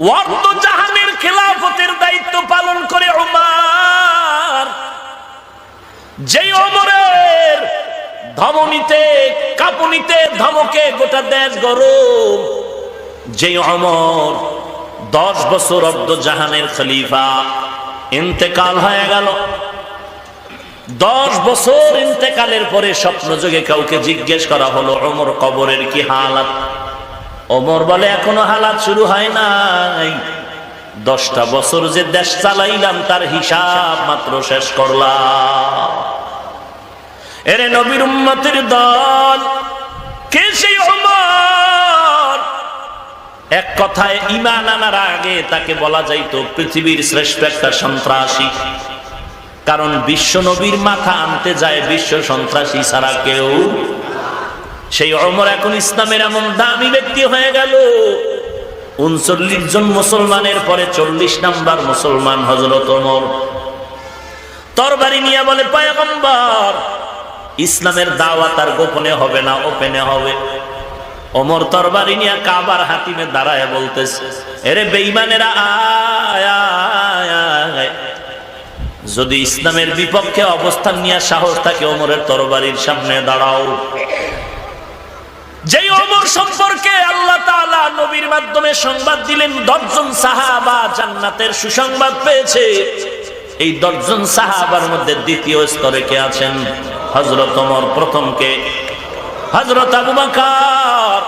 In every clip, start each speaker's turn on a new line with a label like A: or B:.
A: ওয়ার্দ জাহানের খেলাফতের দায়িত্ব পালন করে ওমর, যেই ওমরের ধমনীতে কাঁপুনিতে ধমকে গোটা দেশ গরম, যেই ওমর 10 বছর অর্ধ জাহানের খলিফা, ইন্তেকাল হয়ে গেল। 10 বছর ইন্তেকালের পরে স্বপ্নযোগে কাউকে জিজ্ঞেস করা হলো, ওমর কবরের কি হালাত? ওমর বলে এখনো হালাত শুরু হয় নাই, 10টা বছর যে দেশ চালাইলাম তার হিসাব মাত্র শেষ করলাম। এরে নবীর উম্মতের দল, কে সেই ওমর? এক কথায় ঈমান আনার আগে তাকে বলা যাইতো পৃথিবীর শ্রেষ্ঠ একটা সন্ত্রাসী, কারণ বিশ্ব নবীর মাথা আনতে যায় বিশ্ব সন্ত্রাসী ছাড়া কেউ। সেই ওমর এখন ইসলামের এমন দামি ব্যক্তি হয়ে গেল, 39 জন মুসলমানের পরে 40 নাম্বার মুসলমান হযরত ওমর। তরবারি নিয়ে বলে, পয়গম্বর, ইসলামের দাওয়াত আর গোপনে হবে না, ওপেনে হবে। ওমর তরবারি নিয়ে কাবার হাতিমে দাঁড়ায় বলতেছে, এরে বেঈমানেরা, আয়, যদি ইসলামের বিপক্ষে অবস্থান নিয়ে সাহস থাকে ওমরের তরবারির সামনে দাঁড়াও। যেই ওমর সম্পর্কে আল্লাহ তাআলা নবীর মাধ্যমে সংবাদ দিলেন 10 জন সাহাবা জান্নাতের সুসংবাদ পেয়েছে, এই 10 জন সাহাবার মধ্যে দ্বিতীয় স্তরে কে আছেন? হযরত ওমর। প্রথম কে? হযরত আবু বকর।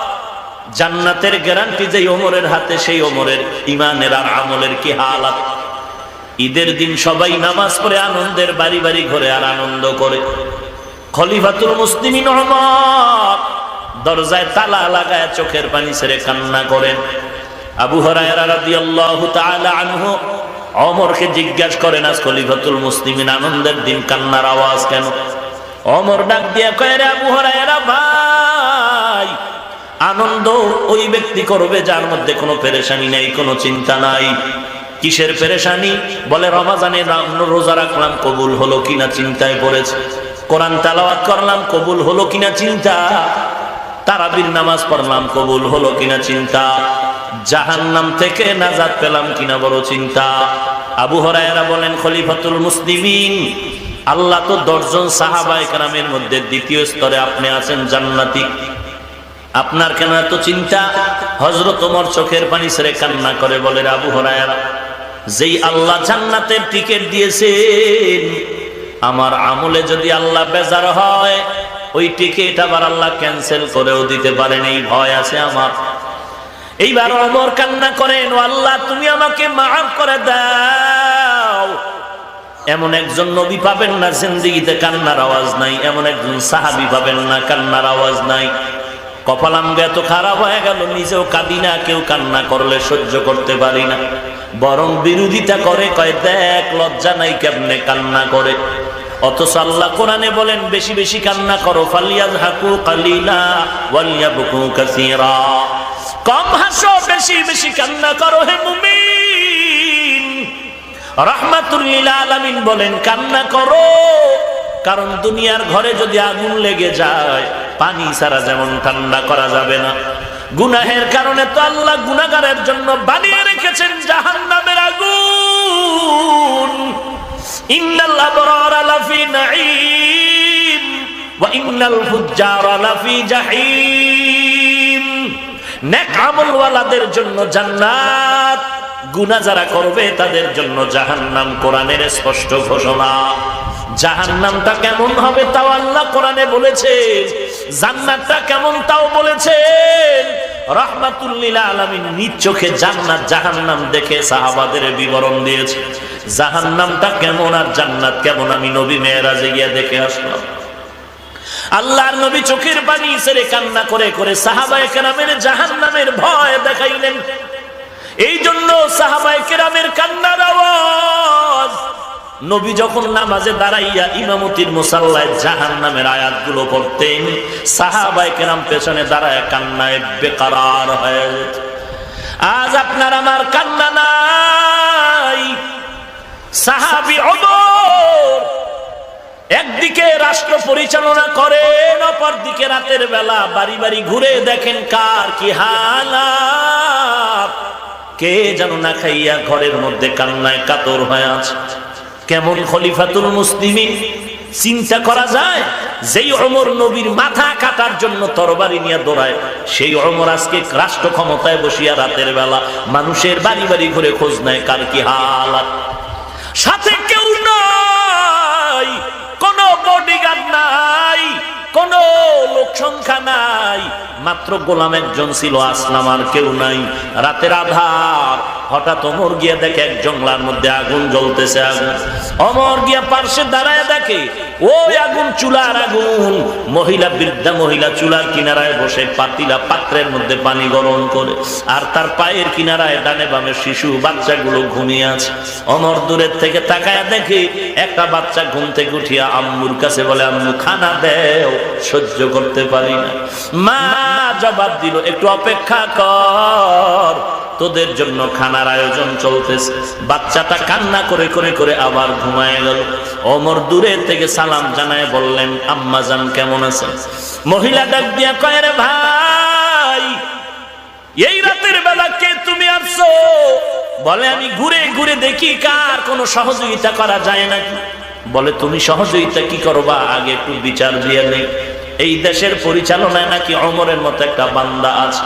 A: জান্নাতের গ্যারান্টি যেই ওমরের হাতে, সেই ওমরের ঈমানের আর আমলের কি হালাত! ঈদের দিন সবাই নামাজ পড়ে আনন্দের বাড়ি বাড়ি ঘরে আর আনন্দ করে। খলিফাতুল মুসলিমিন ওমর দরজায় তালা লাগায় চোখের পানি ছেড়ে কান্না করেন। আবু হুরায়রা রাদিয়াল্লাহু তাআলা আনহু ওমরকে জিজ্ঞাসা করেন, আজ খলিফাতুল মুসলিমিন আনন্দের দিন কান্নার আওয়াজ কেন? ওমর ডাক দিয়ে কয়, রে আবু হুরায়রা ভাই, আনন্দ ওই ব্যক্তি করবে যার মধ্যে কোনো পেরেশানি নাই, কোনো চিন্তা নাই। কিসের পেরেশানি? বলে রমজানে রোজা রাখলাম, কবুল হলো কিনা চিন্তায় পড়েছে। কোরআন তেলাওয়াত করলাম, কবুল হলো কিনা চিন্তা। তারাবির নামাজ পড়লাম, কবুল হলো কিনা চিন্তা। জাহান্নাম থেকে নাজাত পেলাম কিনা বড় চিন্তা। আবু হুরায়রা বলেন, খলিফাতুল মুসলিমিন, আল্লাহ তো 10 জন সাহাবায়ে কেরামের মধ্যে দ্বিতীয় স্তরে আপনি আছেন জান্নাতি, আপনার কেন এত চিন্তা? হযরত ওমর চোখের পানি ছেড়ে কান্না করে বলে, আবু হুরায়রা, যেই আল্লাহ জান্নাতের টিকিট দিয়েছেন, আমার আমলে যদি আল্লাহ বেজার হয়, ওই টিকিট আবার আল্লাহ ক্যান্সেল করেও দিতে পারেন, এই ভয় আছে আমার। এইবার ওমর কান্না করেন, ও আল্লাহ, তুমি আমাকে মাফ করে দাও। এমন একজন নবী পাবেন না জিন্দেগিতে কান্নার আওয়াজ নাই, এমন একজন সাহাবী পাবেন না কান্নার আওয়াজ নাই। কপালাঙ্গ এত খারাপ হয়ে গেল, নিজেও কাঁদি না, কেউ কান্না করলে সহ্য করতে পারি না, বরং বিরোধিতা করে, কয় দেখ লজ্জা নাই কেমনে কান্না করে। অথচ আল্লাহ কোরআনে বলেন, বেশি বেশি কান্না করো, ফালিয়াযহাকু কালিলা ওয়ালিয়াবকু কাসীরা। কম হাসো, বেশি বেশি কান্না করো হে মুমিন। রাহমাতুল লিল আলামিন বলেন, কান্না করো, কারণ দুনিয়ার ঘরে যদি আগুন লেগে যায়, পানি ছাড়া যেমন ঠান্ডা করা যাবে না, গুনাহের কারণে তো আল্লাহ গুনাহগারের জন্য বানিয়ে রেখেছেন জাহান্নামের আগুন। ইন্নাল আবরারা লাফি নাঈম ওয়া ইন্নাল ফুজ্জারা লাফি জাহিম। নেক আমল ওয়ালাদের জন্য জান্নাত, গুনাহ যারা করবে তাদের জন্য জাহান্নাম। কোরআনের স্পষ্ট ঘোষণা। জাহান্নামটা কেমন হবে তাও আল্লাহ কোরআনে বলেছেন, জান্নাতটা কেমন তাও বলেছেন। রাহমাতুল লিল আলামিন নিজ চোখে জান্নাত জাহান্নাম দেখে সাহাবাদের বিবরণ দিয়েছে। জাহান্নামটা কেমন আর জান্নাত কেমন আমি নবী মেরাজে গিয়ে দেখে আসলাম। আল্লাহর নবী চোখের পানি ছেড়ে কান্না করে করে সাহাবায়ে কেরামের জাহান্নামের ভয় দেখাইলেন। এই জন্য সাহাবায়ে কেরামের কান্নার আওয়াজ নবী যখন নামাজে দাঁড়াইয়া ইমামতির মুসাল্লায় জাহান্নামের আয়াতগুলো পড়তেন, সাহাবায়ে কেরাম পেছনে দাঁড়ায় কান্নায় বেকারার হয়ে যেত। আজ আপনার আমার কান্না নাই। সাহাবী ওমর একদিকে রাষ্ট্র পরিচালনা করেন, অপরদিকে রাতের বেলা বাড়ি বাড়ি ঘুরে দেখেন কার কি হালাত। কে যেন না খাইয়া ঘরের মধ্যে কান্নায় কাতর হয়ে আছে। কেমন খলিফাতুল মুসলিমিন চিন্তা করা যায়? যেই ওমর নবীর মাথা কাটার জন্য তরবারি নিয়ে দৌড়ায়, সেই ওমর আজকে রাষ্ট্র ক্ষমতায় বসিয়া রাতের বেলা মানুষের বাড়ি বাড়ি ঘুরে খোঁজ নেয় কার কি হালাত। সাথে কেউ নাই, কোন বডিগার্ড নাই, কোন লোক সংখ্যা নাই, মাত্র গোলাম একজন ছিল আসলাম, আর কেউ নাই। রাতের আধার, হঠাৎ ওমর গিয়া দেখে এক জংলার মধ্যে আগুন জ্বলতেছে। আগুন, ওমর গিয়া পার্শ্বে দাঁড়ায় দেখে ওই আগুন চুলার আগুন। মহিলা, বৃদ্ধা মহিলা চুলার কিনারায় বসে পাতিলা পাত্রের মধ্যে পানি গরম করে, আর তার পায়ের কিনারায় ডানে বামে শিশু বাচ্চাগুলো ঘুমিয়ে আছে। ওমর দূরের থেকে তাকায়া দেখে একটা বাচ্চা ঘুম থেকে উঠিয়া আম্মুর কাছে বলে, আম্মু খানা দেও, সহ্য করতে পারি না। মা জবাব দিল, একটু অপেক্ষা কর, তোদের জন্য খানার আয়োজন চলতেছে। বাচ্চাটা কান্না করে করে করে আবার ঘুমায় গেল। ওমর দূরের থেকে সালাম জানায় বললেন, আম্মা জান কেমন আছেন? মহিলা ডাক দিয়া কয়, রে ভাই, এই রাতের বেলা কে তুমি আসছো? বলে, আমি ঘুরে ঘুরে দেখি কার কোনো সহযোগিতা করা যায় নাকি। বলে, তুমি সহযোগিতা কি করবা? আগে একটু বিচার দিয়ে নেই। এই দেশের পরিচালনায় নাকি ওমরের মতো একটা বান্দা আছে।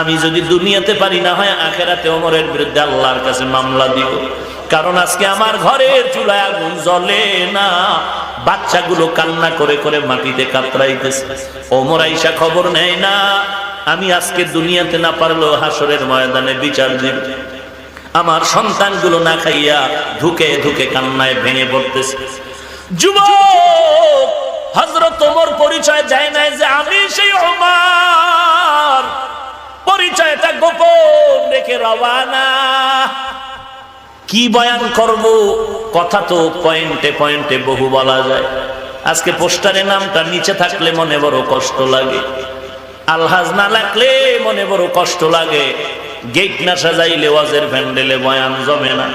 A: আমি যদি দুনিয়াতে পারি, না হয় আখেরাতে ওমরের বিরুদ্ধে আল্লাহর কাছে মামলা দিব। কারণ আজকে আমার ঘরের চুলায় আগুন জ্বলে না, বাচ্চাগুলো কান্না করে করে মাটিতে কাতরাইতেছে। ওমর আইসা খবর নেয় না। আমি আজকে দুনিয়াতে না পারলেও হাসরের ময়দানে বিচার দিব। আমার সন্তানগুলো না খাইয়া ধুকে ধুকে কান্নায় ভেঙে পড়তেছে। যুবক হযরত ওমর পরিচয় দেয় নাই যে আমি সেই ওমর, পরিচয়টা গোপন রেখে রওয়ানা। কি বয়ান করব? কথা তো পয়েন্টে পয়েন্টে বহু বলা যায়। আজকে পোস্টারে নামটা নিচে থাকলে মনে বড় কষ্ট লাগে, আলহাজ না লাগলে মনে বড় কষ্ট লাগে, গেট না সাজাইলে ওয়াজের প্যান্ডেলে বয়ান জমে না,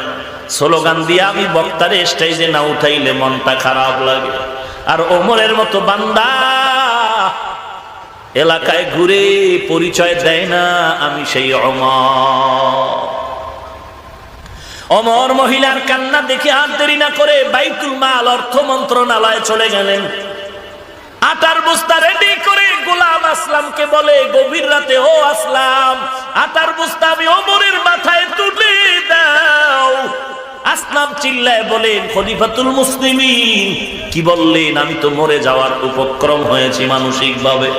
A: স্লোগান দিয়ে আমি বক্তারে স্টেজে না উঠাইলে মনটা খারাপ লাগে। আর ওমরের মতো বান্দা এলাকায় ঘুরে পরিচয় দেয় না আমি সেই ওমর। ওমর মহিলার কান্না দেখে আর দেরি না করে বাইতুল মাল অর্থ মন্ত্রণালয়ে চলে গেলেন। আটার বস্তা রেডি করে গোলাম আসলামকে বলে, গভীর রাতে, ও আসলাম, আটার বস্তা আমি ওমরের মাথায় তুলে দাও। আসলাম চিল্লায় বলেন, খলিফাতুল মুসলিমিন কি বললেন? আমি তো মরে যাওয়ার উপক্রম হয়েছি মানসিক ভাবে,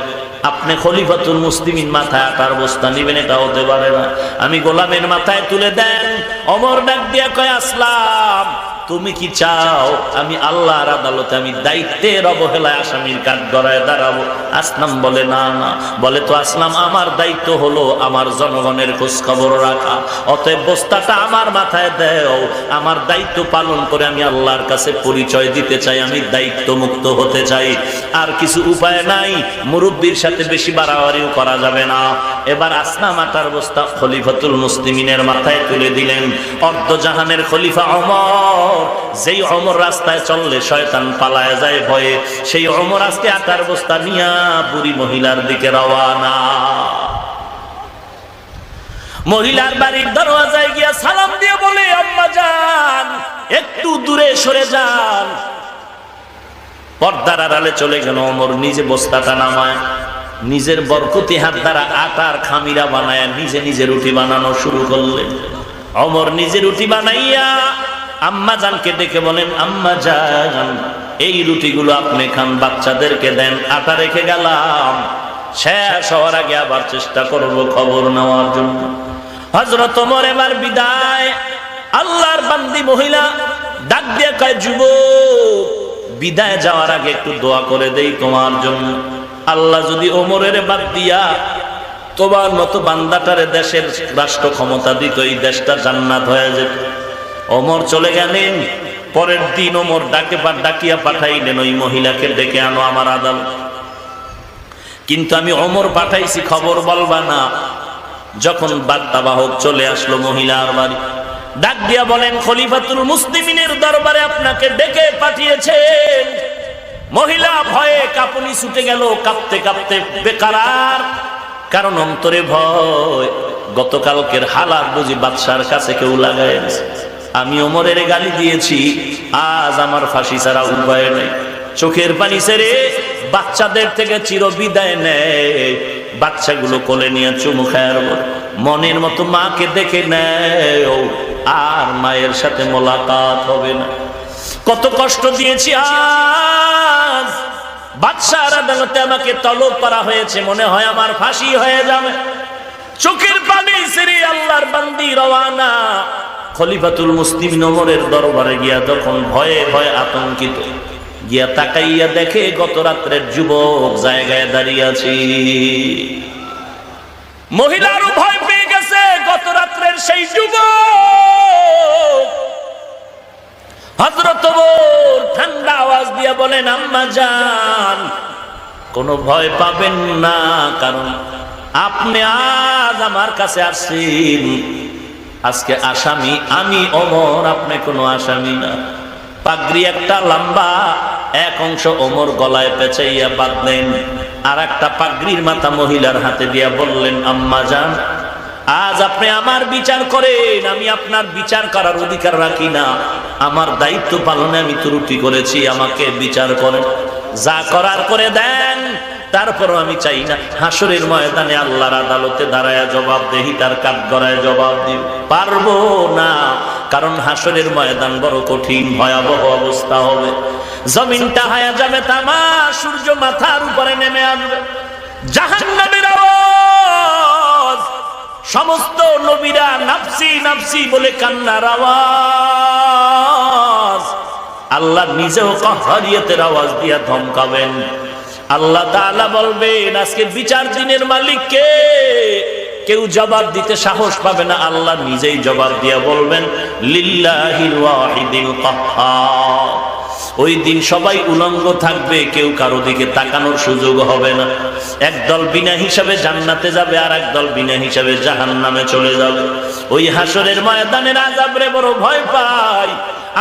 A: আপনি খলিফাতুল মুসলিমিন মাথায় আটার বস্তা নিবেন? এটা হতে পারে না, আমি গোলামের মাথায় তুলে দেন। ওমর ডাক দিয়া কয়, আসলাম, তুমি কি চাও আমি আল্লাহর আদালতে আমি দায়িত্বের অবহেলায় আসামির কাঠগড়ায় দাঁড়াবো? আসলাম বলে, না না। বলে, তো আসলাম, আমার দায়িত্ব হলো আমার জনগণের খোঁজ খবর রাখা, অতএব বস্তাটা আমার মাথায় দেও। আমার দায়িত্ব পালন করে আমি আল্লাহর কাছে পরিচয় দিতে চাই, আমি দায়িত্ব মুক্ত হতে চাই। আর কিছু উপায় নাই, মুরব্বীর সাথে বেশি বাড়াবাড়িও করা যাবে না। এবার আসলাম আটার বস্তা খলিফাতুল মুসলিমিনের মাথায় তুলে দিলেন। অর্ধজাহানের খলিফা ওমর, যেই ওমর রাস্তায় চললে শয়তান পালায় যায় ভয়ে, সেই ওমর আজকে আটার বস্তা নিয়া বুড়ি মহিলার দিকে রওয়ানা। মহিলার বাড়ির দরওয়াজায় গিয়া সালাম দিয়ে বলে, আম্মা জান, একটু দূরে সরে যান। পর্দার আড়ালে চলে গেল। ওমর নিজে বস্তাটা নামায়, নিজের বরকতি হাত দ্বারা আটার খামিরা বানায় নিজে নিজে রুটি বানানো শুরু করলেন। ওমর নিজে রুটি বানাইয়া আম্মা জানকে ডেকে বলেন, আম্মা জান, এই রুটিগুলো আপনি খান, বাচ্চাদেরকে দেন। আটা রেখে গেলাম, শেষ হওয়ার আগে আবার চেষ্টা করব খবর নেওয়ার জন্য। হযরত ওমর এবার বিদায়। আল্লাহর বান্দি মহিলা ডাক দিয়ে কয়, যুবক, বিদায় যাওয়ার আগে একটু দোয়া করে দেই তোমার জন্য। আল্লাহ যদি ওমরের বাদ দিয়া তোমার মতো বান্দাটারে দেশের রাষ্ট্র ক্ষমতা দিত, এই দেশটা জান্নাত হয়ে যেত। ওমর চলে গেলেন। পরের দিন ওমর ডাকিয়া পাঠাইলেন, ওই মহিলাকে ডেকে আনো আমার আদালত। কিন্তু আমি ওমর পাঠাইছি, খবর বলবা না। যখন বার্তাবাহক চলে আসলো মহিলার বাড়ি, ডাক দিয়া বলেন, খলিফাতুল মুসলিমিনের দরবারে আপনাকে ডেকে পাঠিয়েছেন। মহিলা ভয়ে কাঁপুনি ছুটে গেল, কাঁপতে কাঁপতে বেকারার, কারণ অন্তরে ভয়। গতকালকের হালাত বুঝি বাদশার কাছে কেউ লাগায় দিয়েছে। আমি ওমরের গালি দিয়েছি, আজ আমার ফাঁসি ছাড়া উপায় নেই। চোখের পানি ছেড়ে বাচ্চাদের থেকে চির বিদায় নেয়, বাচ্চাগুলো কোলে নিয়ে চুমু খায়, মনের মতো মাকে দেখে নেয়, আর মায়ের সাথে মোলাকাত হবে না। কত কষ্ট দিয়েছি, আজ বাদশার আদালতে আমাকে তলব করা হয়েছে, মনে হয় আমার ফাঁসি হয়ে যাবে। চোখের পানি ছেড়ে আল্লাহর বান্দি রওয়ানা খলিফাতুল মুসলিমিন ওমরের দরবারে গিয়া তখন ভয়ে ভয়ে আতঙ্কিত, গিয়া তাকাইয়া দেখে গত রাত্রের যুবক জায়গায় দাঁড়িয়ে আছে। মহিলারও ভয় পেয়ে গেছে, গত রাত্রের সেই যুবক। হযরত ওমর ঠান্ডা আওয়াজ দিয়া বলেন, আম্মা জান, কোনো ভয় পাবেন না, কারণ আপনি আজ আমার কাছে আসছেন, আজকে আসামি আমি ওমর, আপনি কোনো আসামি না। পাগড়ি একটা লম্বা এক অংশ ওমর গলায় পেঁচাইয়া বাঁধলেন, আর একটা পাগড়ির মাথা মহিলার হাতে দিয়া বললেন, আম্মা জান, আজ আপনি আমার বিচার করেন, আমি আপনার বিচার করার অধিকার রাখি না, আমার দায়িত্ব পালনে আমি ত্রুটি করেছি, আমাকে বিচার করেন, যা করার করে দেন। তারপরও আমি চাই না হাসরের ময়দানে আল্লাহর আদালতে দাঁড়ায় জবাবদেহি তার কাঠগড়ায় জবাব দিব, পারবো না, কারণ হাসরের ময়দান বড় কঠিন ভয়াবহ অবস্থা হবে। জমিনটা হয়ে যাবে তামা, সূর্য মাথার উপরে নেমে আসবে, জাহান্নামের আওয়াজ, সমস্ত নবীরা নাফসি নাফসি বলে কান্নার আওয়াজ, আল্লাহ নিজেও কাহরিয়তের আওয়াজ দিয়া ধমকাবেন। আল্লাহ তাআলা বলবেন, আজকে বিচার দিনের মালিক কে? কেউ জবাব দিতে সাহস পাবে না, আল্লাহ নিজেই জবাব দিয়া বলবেন, লিল্লাহিল ওয়াহিদিল কাহ্হার। ওই দিন সবাই উলঙ্গ থাকবে, কেউ কারো দিকে তাকানোর সুযোগ হবে না। একদল বিনা হিসাবে জান্নাতে যাবে, আর একদল বিনা হিসাবে জাহান্নামে চলে যাবে। ওই হাসরের ময়দানের আযাবরে বড় ভয় পাই।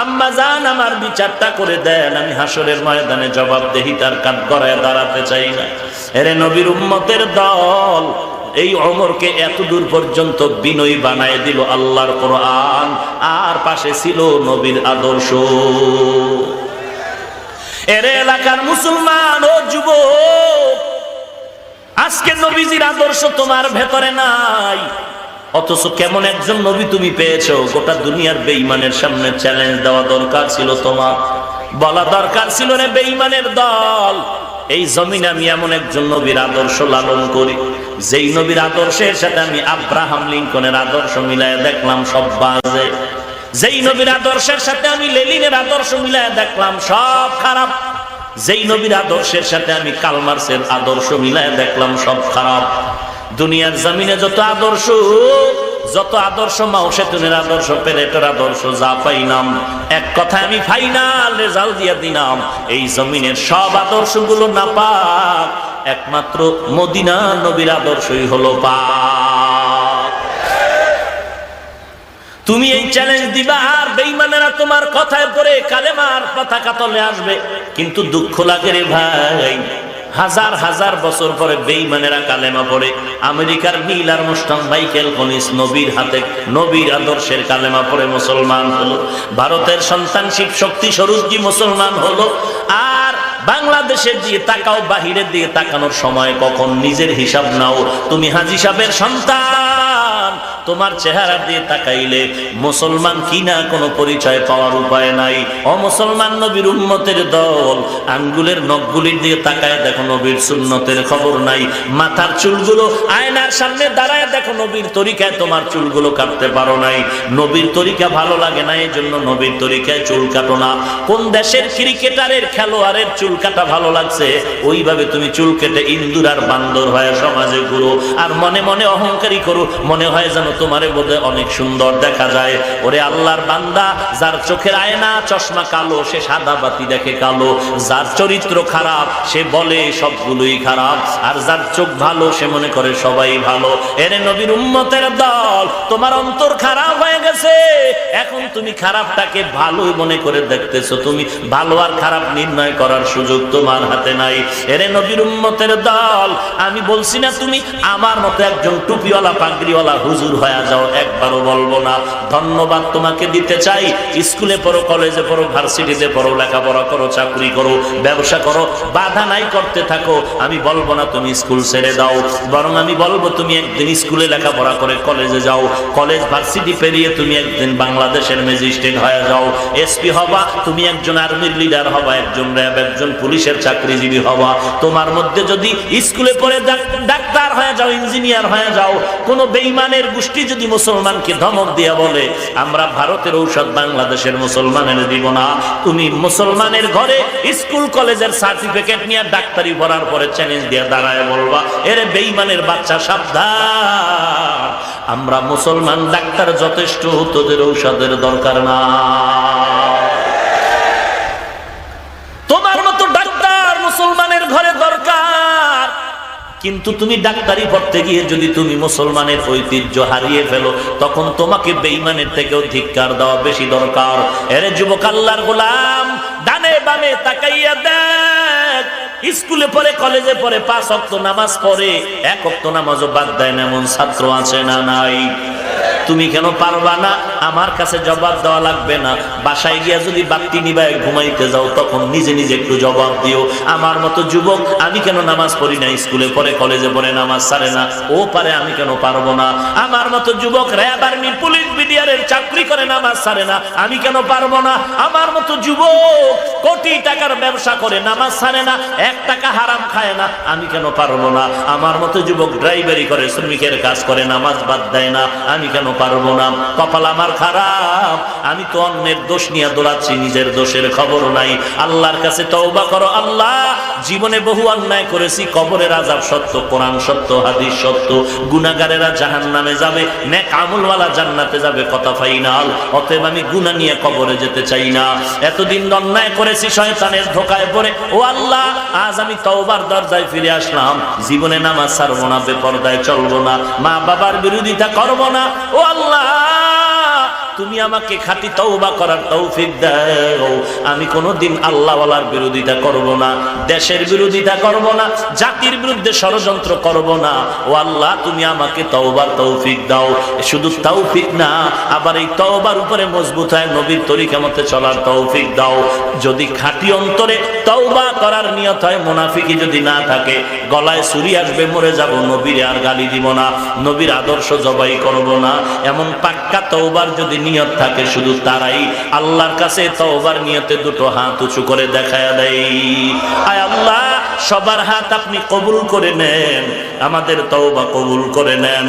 A: আম্মা জান, আমার বিচারটা করে দেন, আমি হাসরের ময়দানে জবাবদেহিতার কাঠগড়ায় দাঁড়াতে চাই না। এরে নবীর উম্মতের দল, এই ওমরকে এত দূর পর্যন্ত বিনয়ী বানায় দিল আল্লাহর কোরআন, আর পাশে ছিল নবীর আদর্শ। এরে এলাকার মুসলমান ও যুবক, আজকে নবীজির আদর্শ তোমার ভেতরে নাই, অথচ কেমন একজন নবী তুমি পেয়েছো। গোটা দুনিয়ার বেঈমানের সামনে চ্যালেঞ্জ দেওয়া দরকার ছিল, তোমার বলা দরকার ছিল, রে বেঈমানের দল, এই জমিনে আমি এমন একজন নবীর আদর্শ লালন করি, যেই নবীর আদর্শের সাথে আমি আব্রাহাম লিঙ্কনের আদর্শ মিলায় দেখলাম সব বাজে, যেই নবীর আদর্শের সাথে আমি লেনিনের আদর্শ মিলায় দেখলাম সব খারাপ, যেই নবীর আদর্শের সাথে আমি কার্ল মার্ক্সের আদর্শ মিলায় দেখলাম সব খারাপ। দুনিয়ার জমিনে যত আদর্শ মাও সেতুনের আদর্শ, প্লেটোর আদর্শ যা পাইলাম, এক কথায় আমি ফাইনাল রেজাল্ট দিয়ে দিলাম, এই জমিনের সব আদর্শগুলো নাপাক, একমাত্র মদিনা নবীর আদর্শই হলো পাক। তুমি এই চ্যালেঞ্জ দিবা, আর বেঈমানেরা তোমার কথায় পড়ে কালেমার পতাকা তলে আসবে, কিন্তু দুঃখ লাগে রে ভাই, হাজার হাজার বছর পরে বেঈমানেরা কালেমা পড়ে। আমেরিকার নীল আর্মস্ট্রং, মাইকেল কলিন্স নবীর হাতে নবীর আদর্শের কালেমা পড়ে মুসলমান হলো। ভারতের সন্তান শিব শক্তি স্বরূপজি মুসলমান হলো। আর বাংলাদেশের দিয়ে তাকাও, বাহিরের দিয়ে তাকানোর সময় কখন? নিজের হিসাব নাও। তুমি হাজী সাহেবের সন্তান, তোমার চেহারা দিয়ে তাকাইলে মুসলমান কিনা কোনো পরিচয় পাওয়ার উপায় নাই। অমুসলমান নবীর উম্মতের দল, আঙ্গুলের নখগুলির দিয়ে তাকায় দেখো নবীর সুন্নতের খবর নাই। মাথার চুলগুলো আয়নার সামনে দাঁড়ায় দেখো নবীর তরিকায় তোমার চুলগুলো কাটতে পারো নাই। নবীর তরিকা ভালো লাগে না, এই জন্য নবীর তরিকায় চুল কাটো না। কোন দেশের ক্রিকেটারের খেলোয়াড়ের চুল কাটা ভালো লাগছে, ওইভাবে তুমি চুল কেটে ইন্দুর আর বান্দর হয়ে সমাজে ঘুরো, আর মনে মনে অহংকারী করো, মনে হয় যেন তোমারে বোধহয় অনেক সুন্দর দেখা যায়। ওরে আল্লাহর বান্দা, যার চোখের আয়না চশমা কালো সে সাদা বাতি দেখে কালো, যার চরিত্র খারাপ সে বলে সবগুলোই খারাপ, আর যার চোখ ভালো সে মনে করে সবাই ভালো। এরে নবীর উম্মতের দল, তোমার অন্তর খারাপ হয়ে গেছে, এখন তুমি খারাপটাকে ভালোই মনে করে দেখতেছো। তুমি ভালো আর খারাপ নির্ণয় করার সুযোগ তোমার হাতে নাই। এরে নবীর উম্মতের দল, আমি বলছি না তুমি আমার মতো একজন টুপিওয়ালা পাগড়িওয়ালা হুজুর হয়ে যাও, একবারও বলবো না। ধন্যবাদ তোমাকে দিতে চাই, স্কুলে পড়ো, কলেজে পড়ো, ভার্সিটিতে পড়ো, লেখাপড়া করো, চাকরি করো, ব্যবসা করো, বাধা নাই, করতে থাকো। আমি বলবো না তুমি স্কুল ছেড়ে দাও, বরং আমি বলবো তুমি একদিন স্কুলে লেখাপড়া করে কলেজে যাও, কলেজ ভার্সিটি পেরিয়ে তুমি একদিন বাংলাদেশের ম্যাজিস্ট্রেট হয়ে যাও, এসপি হবা, তুমি একজন আর্মির লিডার হবা, একজন র্যাব, একজন পুলিশের চাকরিজীবী হবা। তোমার মধ্যে যদি স্কুলে পড়ে ডাক্তার হয়ে যাও, ইঞ্জিনিয়ার হয়ে যাও, কোন বেঈমানের গোষ্ঠী যদি মুসলমানকে ধমক দিয়ে বলে আমরা ভারতের ঔষধ বাংলাদেশের মুসলমানের দিব না, তুমি মুসলমানের ঘরে স্কুল কলেজের সার্টিফিকেট নিয়ে ডাক্তারি পড়ার পরে চ্যালেঞ্জ দিয়ে দাঁড়ায় বলবা এরে বেঈমানের বাচ্চা সাবধান, আমরা মুসলমান ডাক্তার যথেষ্ট, তোদের ঔষধের দরকার না। তোমার মতো ডাক্তার মুসলমানের ঘরে দরকার, কিন্তু তুমি ডাক্তারি পড়তে গিয়ে যদি তুমি মুসলমানের ঐতিহ্য হারিয়ে ফেলো, তখন তোমাকে বেঈমানের থেকেও ধিক্কার দেওয়া বেশি দরকার। এরে যুবক আল্লাহর গোলাম, ডানে বামে তাকাইয়া দেখ, স্কুলে পড়ে কলেজে পড়ে 5 ওয়াক্ত নামাজ পড়ে, 1 ওয়াক্ত নামাজও বাদ দেয় না এমন ছাত্র আছে না নাই? তুমি কেন পারবা না? আমার কাছে জবাব দেওয়া লাগবে না। বাসায় গিয়া যদি বাতি নিবায় ঘুমাইতে যাও, তখন নিজে নিজে একটু জবাব দিও, আমার মতো যুবক আমি কেন নামাজ পড়ি না, স্কুলে পড়ে কলেজে পড়ে নামাজ ছাড়ে না, ও পারে আমি কেন পারবো না? আমার মতো যুবক র্যাব, আর্মি, পুলিশ, বিডিআরের চাকরি করে নামাজ ছাড়ে না, আমি কেন পারবো না? আমার মতো যুবক কোটি টাকার ব্যবসা করে নামাজ ছাড়ে না, 1 টাকা হারাম খায় না, আমি কেন পারবো না? আমার মতো যুবক ড্রাইভারি করে, শ্রমিকের কাজ করে, নামাজ বাদ দেয় না, আমি কেন পারবো না? কপাল আমার খারাপ, আমি তো অন্যের দোষ নিয়ে দৌড়াচ্ছি, নিজের দোষের খবর নাই। আল্লাহর কাছে তওবা করো, আল্লাহ জীবনে বহু অন্যায় করেছি, কবরের আযাব সত্য, কোরআন সত্য, হাদিস সত্য, গুনাহগারেরা জাহান্নামে যাবে, নেক আমলওয়ালা জান্নাতে যাবে, কথা ফাইনাল। অতএব আমি গুনাহ নিয়ে কবরে যেতে চাই না। এতদিন অন্যায় করেছি শয়তানের ধোকায় পড়ে, ও আল্লাহ আজ আমি তওবার দরজায় ফিরে আসলাম, জীবনে নামাজ ছাড়বো না, বেপরদায় চলবো না, মা বাবার বিরোধিতা করবো না। ও আল্লাহ তুমি আমাকে খাঁটি তওবা করার তৌফিক দাও, আমি কোনোদিন আল্লাহওয়ালার বিরোধিতা করব না, দেশের বিরোধিতা করব না, জাতির বিরুদ্ধে ষড়যন্ত্র করব না। ও আল্লাহ তুমি আমাকে তওবার তৌফিক দাও। শুধু তৌফিক না, আবার এই তওবার উপরে মজবুত হয় নবীর তরিকা মতে চলার তৌফিক দাও। যদি খাঁটি অন্তরে তওবা করার নিয়ত হয়, মুনাফিকি যদি না থাকে, গলায় ছুরি আসবে মরে যাব, নবীর আর গালি দিব না, নবীর আদর্শ জবাই করব না, এমন পাক্কা তওবার যদি নিয়ত থাকে, শুধু তারাই আল্লাহর কাছে তওবার নিয়তে 2 হাত উঁচু করে দেখায়া দেয়। আয় আল্লাহ, সবার হাত আপনি কবুল করে নেন, আমাদের তওবা কবুল করে নেন।